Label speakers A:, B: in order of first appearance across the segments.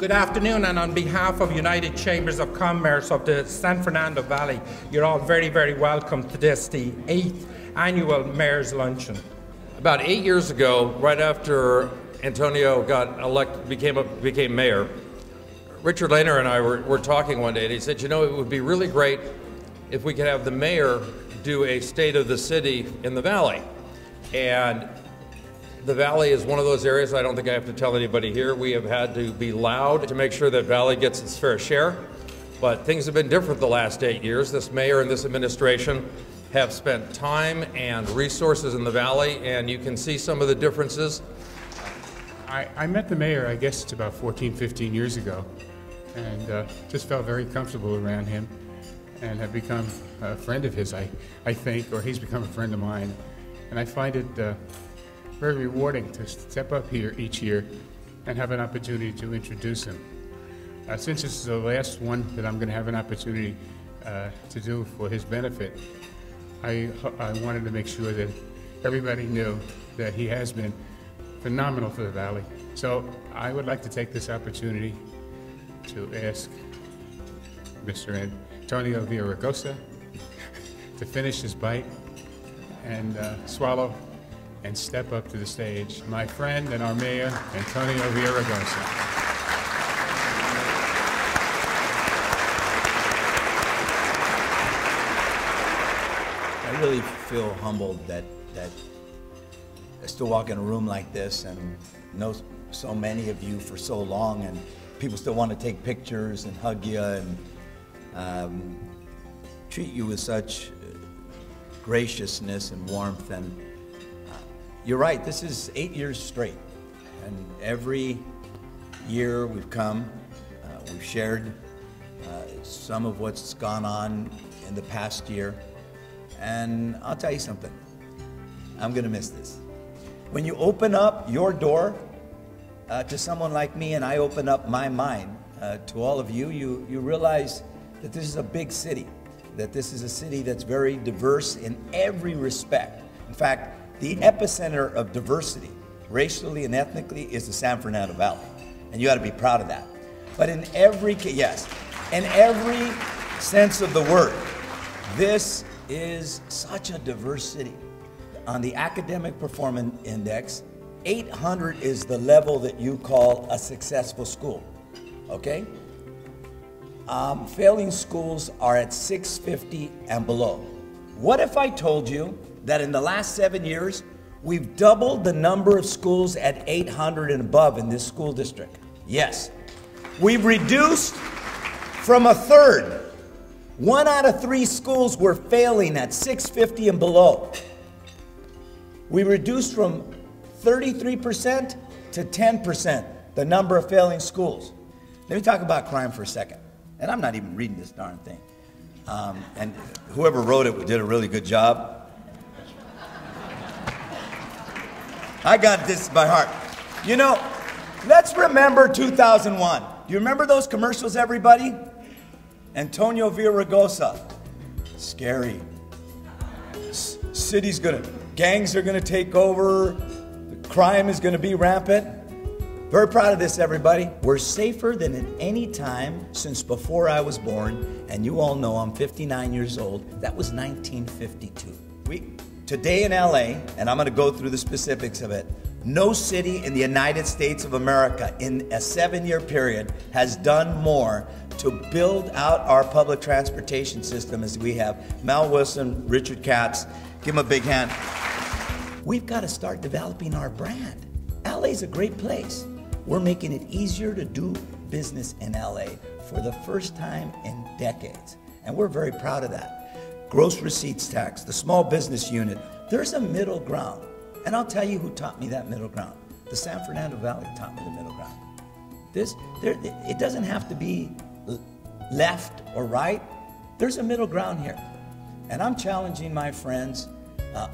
A: Good afternoon, and on behalf of United Chambers of Commerce of the San Fernando Valley, you're all very, very welcome to this, the 8th annual Mayor's Luncheon.
B: About 8 years ago, right after Antonio got elected, became mayor, Richard Lehner and I were talking one day, and he said, you know, it would be really great if we could have the mayor do a state of the city in the Valley. And the Valley is one of those areas, I don't think I have to tell anybody here, we have had to be loud to make sure that Valley gets its fair share. But things have been different the last 8 years. This mayor and this administration have spent time and resources in the Valley, and you can see some of the differences.
C: I met the mayor, I guess it's about 14, 15 years ago, and just felt very comfortable around him and have become a friend of his, I think, or he's become a friend of mine. And I find it very rewarding to step up here each year and have an opportunity to introduce him. Since this is the last one that I'm going to have an opportunity to do for his benefit, I wanted to make sure that everybody knew that he has been phenomenal for the Valley. So I would like to take this opportunity to ask Mr. Antonio Villaraigosa to finish his bite and swallow and step up to the stage. My friend and our mayor, Antonio Villaraigosa.
D: I really feel humbled that I still walk in a room like this and know so many of you for so long, and people still want to take pictures and hug you and treat you with such graciousness and warmth. And you're right, this is 8 years straight, and every year we've come, we've shared some of what's gone on in the past year, and I'll tell you something, I'm gonna miss this. When you open up your door to someone like me, and I open up my mind to all of you, you realize that this is a big city, that this is a city that's very diverse in every respect. In fact, the epicenter of diversity, racially and ethnically, is the San Fernando Valley. And you ought to be proud of that. But in every sense of the word, this is such a diverse city. On the academic performance index, 800 is the level that you call a successful school, okay? Failing schools are at 650 and below. What if I told you that in the last 7 years, we've doubled the number of schools at 800 and above in this school district? Yes. We've reduced from a third. 1 out of 3 schools were failing at 650 and below. We reduced from 33% to 10% the number of failing schools. Let me talk about crime for a second. And I'm not even reading this darn thing. And whoever wrote it did a really good job. I got this by heart. You know, let's remember 2001. Do you remember those commercials, everybody? Antonio Villaraigosa. Scary. City's gangs are gonna take over. The crime is gonna be rampant. Very proud of this, everybody. We're safer than at any time since before I was born. And you all know I'm 59 years old. That was 1952. Today in LA, and I'm going to go through the specifics of it, no city in the United States of America in a 7-year period has done more to build out our public transportation system as we have. Mel Wilson, Richard Katz, give them a big hand. We've got to start developing our brand. LA's a great place. We're making it easier to do business in LA for the first time in decades, and we're very proud of that. Gross receipts tax, the small business unit, there's a middle ground. And I'll tell you who taught me that middle ground. The San Fernando Valley taught me the middle ground. It doesn't have to be left or right. There's a middle ground here. And I'm challenging my friends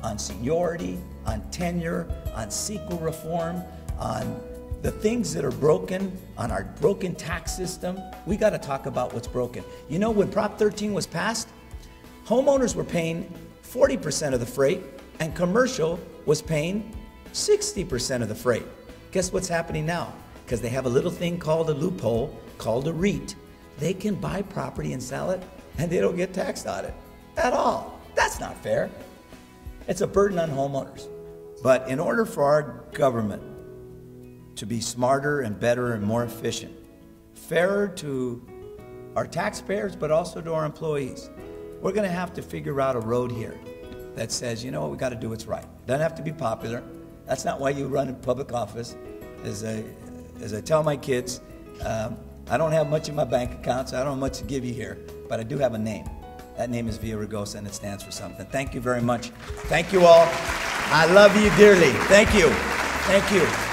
D: on seniority, on tenure, on CEQA reform, on the things that are broken, on our broken tax system. We got to talk about what's broken. You know, when Prop 13 was passed, homeowners were paying 40% of the freight, and commercial was paying 60% of the freight. Guess what's happening now? because they have a little thing called a loophole, called a REIT. They can buy property and sell it, and they don't get taxed on it at all. That's not fair. It's a burden on homeowners. But in order for our government to be smarter and better and more efficient, fairer to our taxpayers, but also to our employees, we're going to have to figure out a road here that says, you know what, we got to do what's right. Doesn't have to be popular. That's not why you run in public office. As I tell my kids, I don't have much in my bank account, so I don't have much to give you here, but I do have a name. That name is Villaraigosa, and it stands for something. Thank you very much. Thank you all. I love you dearly. Thank you. Thank you.